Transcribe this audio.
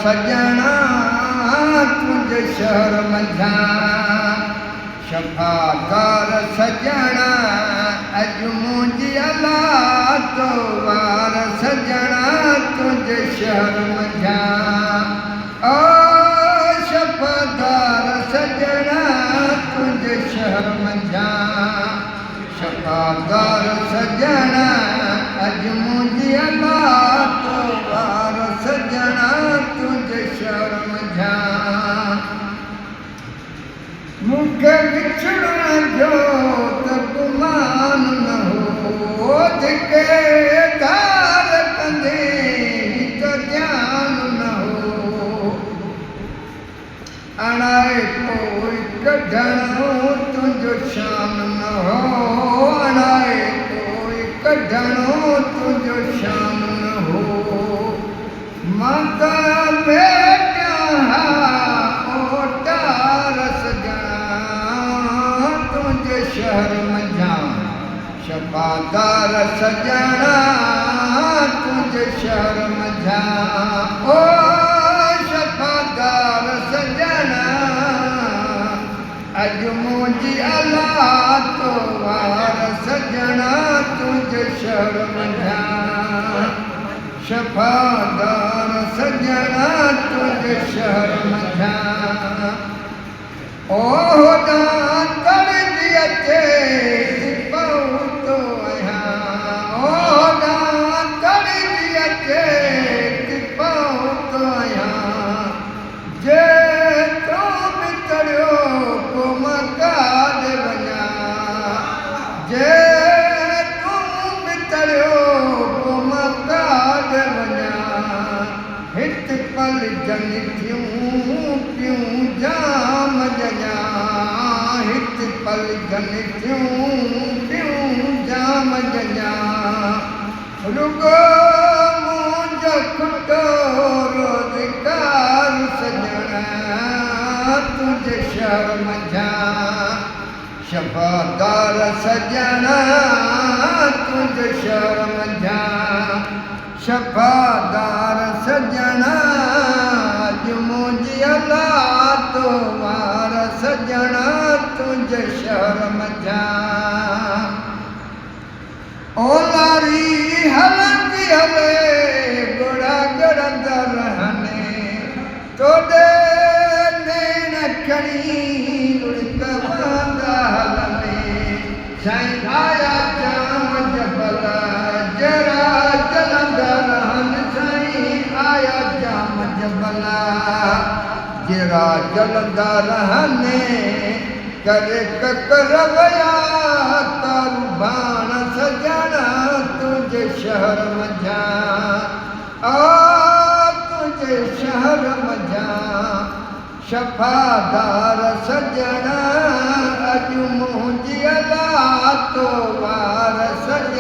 सजना तुझे शहर मझा शफाकार सजना अज मुझी अल्लाह तो वार सजना तुझे शहर मझा ओ शफादार सजना तुझे शहर मझा शफादार सजना अज मुझी अल्लाह तो वार सजना तुझे शहर मझा मुखे बिछड़ा जो तपमान न हो जिके दार कंदे तो ध्यान न हो अणाए कोई कढणो तुझो शान न हो अणाए कोई कढणो तुझो शान न हो माता बेटा ओटार सजना तुझे शहर मझा शफादार सजना तुझे शहर मझा ओ शफादार सजना अज मुझी अल्लाह तो वार सजना तुझे शहर मझा शफादार सजना तुझे शहर मझा ओ दान कर दिया चे सिपाहू तो यहाँ ओ दान कर दिया चे सिपाहू तो यहाँ जे तो बितड़ो को मकाद बना जे तू बितड़ो को मकाद बना हित पल जन क्यों क्यों जाम जजा हित पल जन क्यों जाम जजा रुगो मुझ खुटो रोजगार सजना तुझे शहर मझा शफादार सजना तुझे शहर मझा शफादार सजना अज मुझी अल्लाह तो वार सजना तुझे शहर मझा ओ लारी हलंदी हले गोड़ा गड़ंदा रहने तोड़े नैन खड़ी लुड़का बांदा हलने साईं आया जाम जबला जरा जलंदा रहन साईं आया जाम जबला जरा जलंदा रहने करे ककरवया तारू बाण सजना तुझे शहर मझा आ तुझे शहर मझा शफादार सजना अज मुझी अल्लाह तो वार सजना